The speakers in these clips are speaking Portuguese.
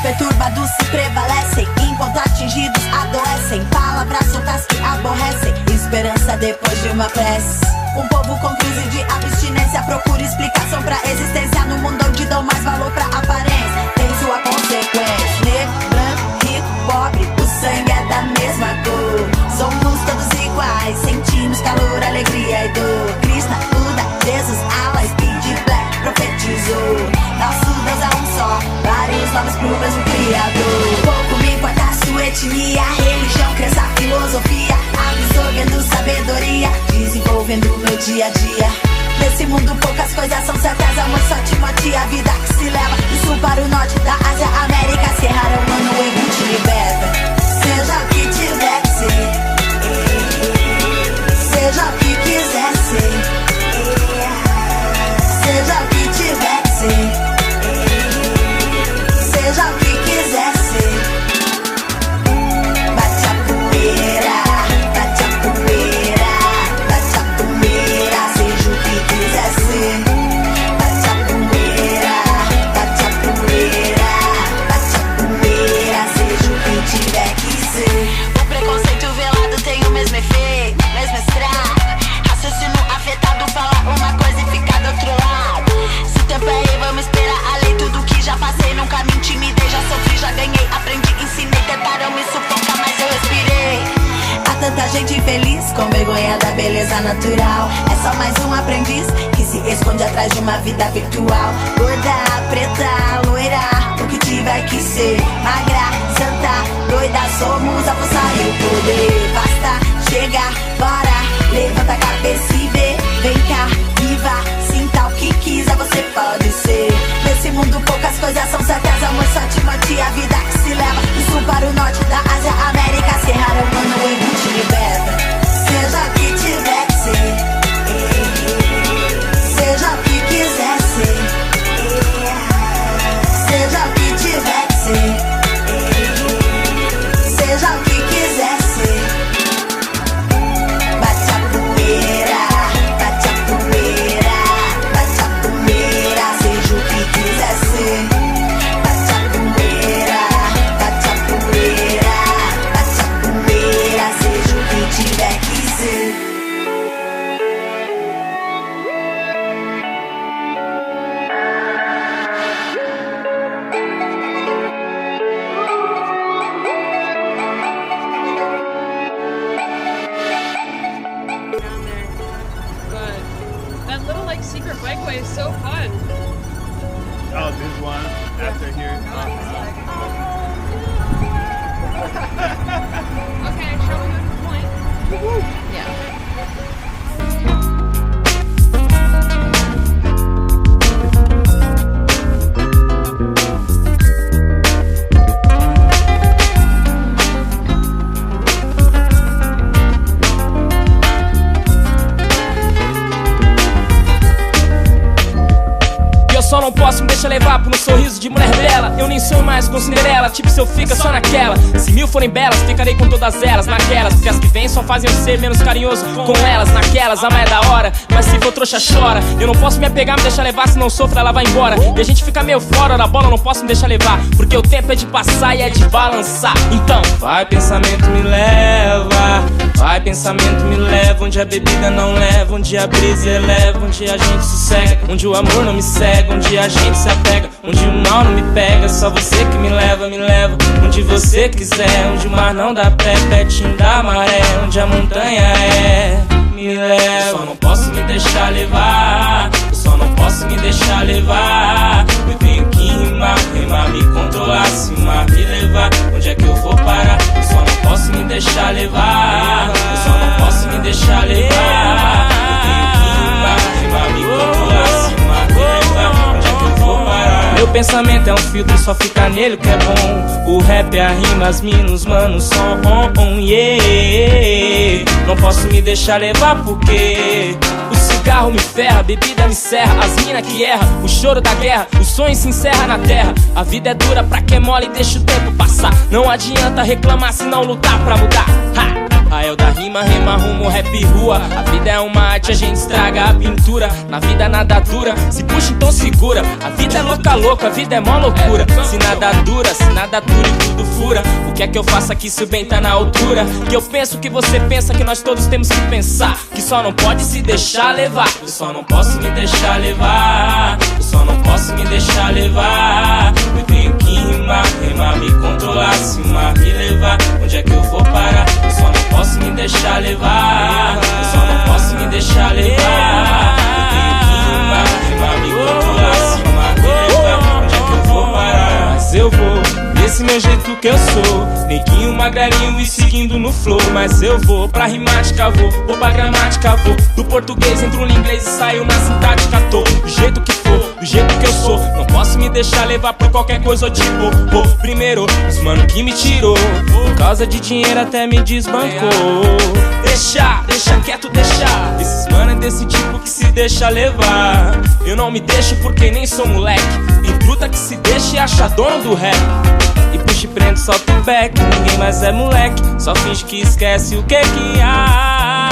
perturbados se prevalecem, enquanto atingidos adoecem. Palavras soltas que aborrecem, esperança depois de uma prece. Um povo com crise de abstinência procura explicação pra existência no mundo onde dão mais valor pra aparência. Tem sua consequência. Negro, branco, rico, pobre, o sangue é da mesma cor. Somos todos iguais, sentimos calor, alegria e dor. Krishna, Buda, Jesus, Allah, Speed, Black, profetizou. Nosso Deus é um só, vários nomes pro mesmo Criador. Pouco me importa a sua etnia, religião, crença, filosofia, absorvendo sabedoria, desenvolvendo meu dia a dia. Nesse mundo poucas coisas são certas, amor só te mate, a vida que se leva do sul para o norte, da Ásia, América, Serra, humano, o erro te liberta. Seja o que tiver que ser, seja o que quiser ser, seja o que tiver que ser, seja o que quiser ser. Bate a poeira, bate a poeira, bate a poeira, seja o que quiser ser. Bate a poeira, bate a poeira, bate a poeira, seja o que tiver que ser. O preconceito velado tem o mesmo efeito, mesmo estrago. Raciocínio afetado, fala uma coisa e fica do outro lado. Se o tempo é aí, vamos esperar além. Tudo que já passei, nunca me intimidei. Já sofri, já ganhei, aprendi, ensinei. Tentaram me sufocar, mas eu respirei. Há tanta gente infeliz, com vergonha da beleza natural. É só mais um aprendiz que se esconde atrás de uma vida virtual. Gorda, preta, loira, o que tiver que ser. Magra, santa, doida, somos a força e o poder. Basta, chega, bora, levanta a cabeça e vê. Vem cá, viva, sinta o que quiser, você pode ser. Nesse mundo poucas coisas são certas, amor só te mate, a vida que se leva do sul para o norte, da Ásia, América, Serra, humano, o erro te liberta. Seja o que tiver que ser, seja o que quiser ser, seja o que tiver que ser, seja o que quiser ser. Bate a poeira, bate a poeira, bate a poeira, seja o que quiser ser. Bate a poeira, bate a poeira, bate a poeira, seja o que tiver que ser. That little like secret bikeway is so fun. Oh, there's one after here. Okay, shall we move to point? Yeah. Só não posso me deixar levar por um sorriso de mulher bela. Eu nem sonho mais com Cinderela, tipo se eu fica só naquela. Se 1000 forem belas, ficarei com todas elas, naquelas. Porque as que vêm só fazem eu ser menos carinhoso com elas. Naquelas, a mais é da hora, mas se for trouxa chora. Eu não posso me apegar, me deixar levar, se não sofro ela vai embora. E a gente fica meio fora da bola, eu não posso me deixar levar. Porque o tempo é de passar e é de balançar. Então, vai pensamento me leva, vai pensamento me leva. Onde a bebida não leva, onde a brisa eleva, onde a gente sossega, onde o amor não me cega, onde a gente se apega, onde o mal não me pega. Só você que me leva, onde você quiser. Onde o mar não dá pé, pertinho da maré, onde a montanha é, me leva. Eu só não posso me deixar levar, eu só não posso me deixar levar. Eu tenho que rimar, me controlar, se mar me levar. Onde é que eu vou parar? Eu só não posso me deixar levar, eu só não posso me deixar levar. Eu tenho que rimar, me controlar, se mar me levar. Onde é que eu vou parar? Meu pensamento é um filtro, só fica nele que é bom. O rap é a rima, as minas, mano, som, yeah. Não posso me deixar levar porque o cigarro me ferra, a bebida me serra, as mina que erra, o choro da guerra, o sonho se encerra na terra. A vida é dura pra quem é mole e deixa o tempo passar. Não adianta reclamar se não lutar pra mudar. Ha! Rael da rima, rima rumo, rap rua. A vida é uma arte, a gente estraga a pintura. Na vida nada dura, se puxa então segura. A vida é louca, louca, a vida é mó loucura. Se nada dura e tudo fura. O que é que eu faço aqui se o bem tá na altura? Que eu penso que você pensa, que nós todos temos que pensar. Que só não pode se deixar levar. Eu só não posso me deixar levar. Eu só não posso me deixar levar. Eu tenho que rimar, rimar, me controlar. Se rimar, me levar, onde é que eu vou parar? Eu só não posso me deixar levar. Eu só não posso me deixar levar. Eu tenho que rimar, rimar, me controlar. Se rimar, me levar, onde é que eu vou parar? Mas eu vou desse meu jeito que eu sou, neguinho, magrelinho e seguindo no flow. Mas eu vou pra rimática, vou pra gramática, vou do português, entro no inglês e saio na sintática. Tô do jeito que for, do jeito que eu sou. Não posso me deixar levar por qualquer coisa ou tipo. Primeiro, os mano que me tirou, por causa de dinheiro até me desbancou. Deixa quieto, deixa. Esses mano é desse tipo que se deixa levar. Eu não me deixo porque nem sou moleque. Tem fruta que se deixa e acha dono do rap. E puxa e prende, solta o back. Ninguém mais é moleque, só finge que esquece o que há.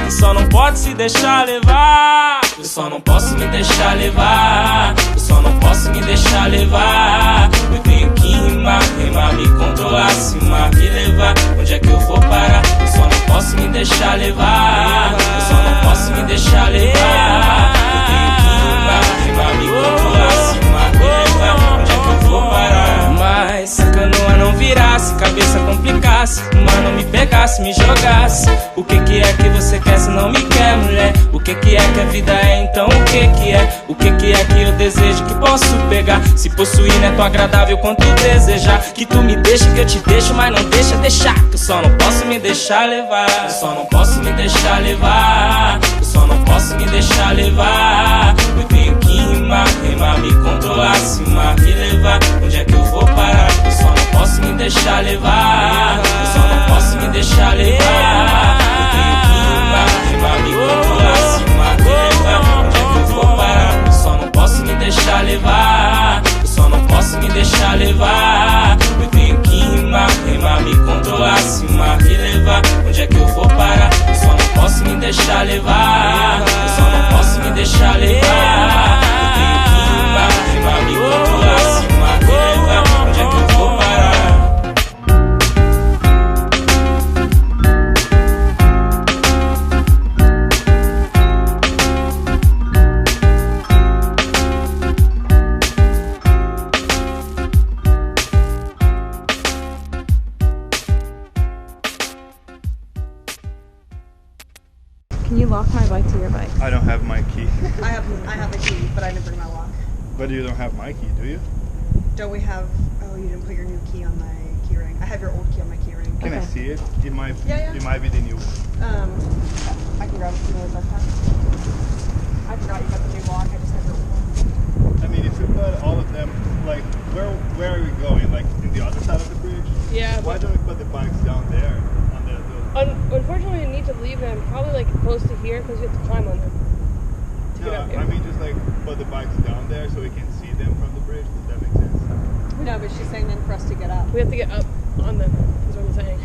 E só não pode se deixar levar. Eu só não posso me deixar levar. Eu só não posso me deixar levar. Eu tenho que rimar, rimar, me controlar. Se rimar, me levar, onde é que eu vou parar? Eu só não posso me deixar levar. Eu só não posso me deixar levar. Eu tenho que rimar, rimar, me controlar. Se rimar, me levar, onde é que eu vou parar? Mas se a canoa não virasse, cabeça complicasse, mano me pegasse, me jogasse. O que é que você quer se não me quer, mulher? O que é que a vida é, então o que é? O que é que eu desejo que posso pegar? Se possuir não é tão agradável quanto desejar. Que tu me deixa, que eu te deixo, mas não deixa deixar. Que eu só não posso me deixar levar. Eu só não posso me deixar levar. Eu só não posso me deixar levar. Eu tenho que rimar, rimar, me controlar. Se rimar, me levar, onde é que eu vou parar? Eu só não posso me deixar levar. Eu só não posso me deixar levar. Eu tenho que rimar, rimar, me controlar. Se rimar, me levar, onde é que eu vou parar? Eu só não posso me deixar levar. Eu só não posso me deixar levar. Eu tenho que rimar, rimar, me controlar. Se rimar, me levar, onde é que eu vou parar? Eu só não posso me deixar levar. Eu só não posso me deixar levar. Eu tenho que rimar, rimar, me controlar. Se rimar, me levar, onde é que eu vou parar? Can you lock my bike to your bike? I don't have my key. I have a key, but I didn't bring my lock. But you don't have my key, do you? Don't we have? Oh, you didn't put your new key on my key ring. I have your old key on my key ring. Can I see it? It might Yeah. It might be the new one. I can grab it from the backpack. I forgot you got the new lock. I just have your old one. I mean, if you put all of them, like, where are we going? Like, in the other side of the bridge? Yeah. Why don't we put the bikes down there? On the Unfortunately, we need to leave them probably like close to here because we have to climb on them. To get up here. I mean, just like put the bikes down there so we can see them from the bridge. Does that make sense? No, but she's saying then for us to get up. We have to get up on them. Is what I'm saying.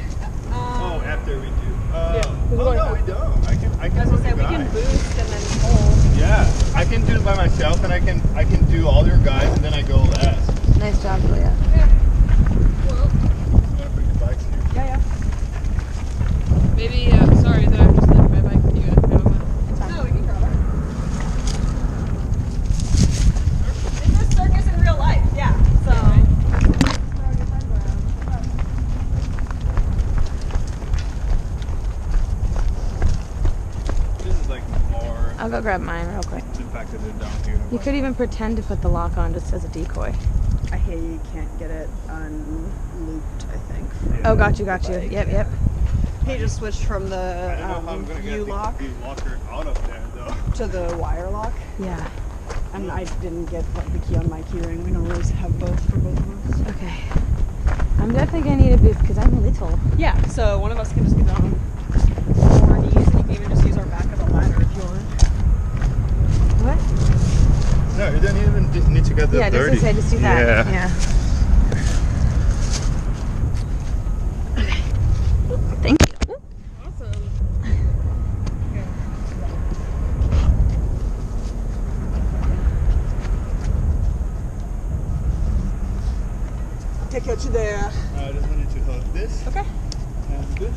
Oh, after we do. Yeah, Oh no, we don't. I can. I was gonna say we can boost and then hold. Yeah, I can do it by myself, and I can do all your guys, and then I go last. Nice job, Julia. Well, Wanna bring the bikes here? Yeah. maybe. Sorry that I'm just leaving my bike with you. I don't know. It's fine. No, we can grab it. This is circus in real life. Yeah. So. This is like more I'll go grab mine real quick. the fact that they're down here. You could even pretend to put the lock on just as a decoy. I hate you can't get it unlooped, I think. Oh, got you. Yep. He just switched from the I don't know how I'm gonna get U-lock the locker out of there though. to the wire lock. Yeah. And I didn't get the key on my key ring. We don't always have both for both of us. Okay. I'm definitely gonna need a boost because I'm little. Yeah, so one of us can just get down on our knees, and you can even just use our back of the ladder if you want. What? No, you don't even need to get the Yeah, dirty. just just do that. Yeah. Okay. Thank take you to the... I just wanted to hold this. Okay. And this.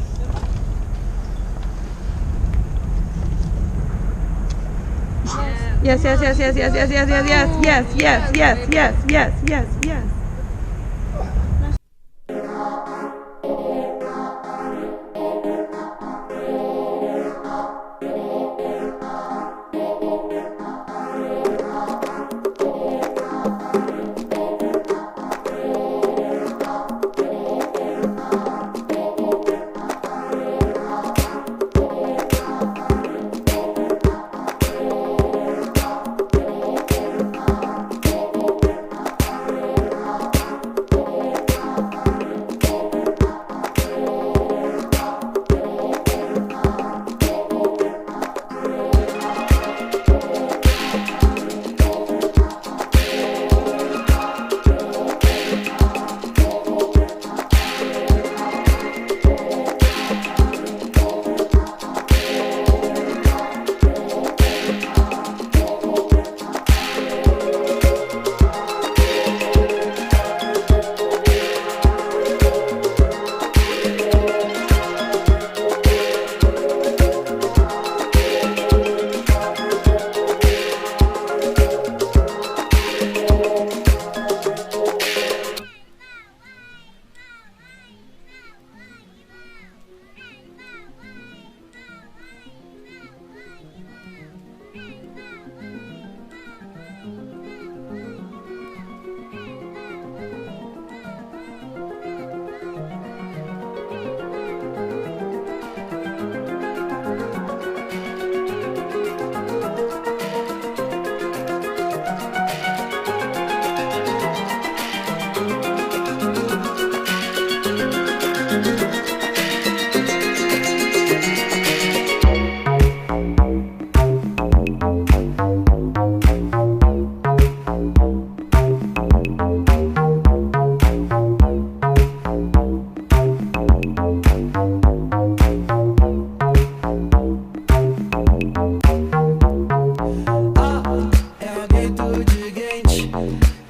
Yes, yes, yes, yes, yes, yes, yes, yes, yes, yes, yes, yes, yes, yes, yes.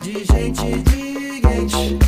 De gente diferente.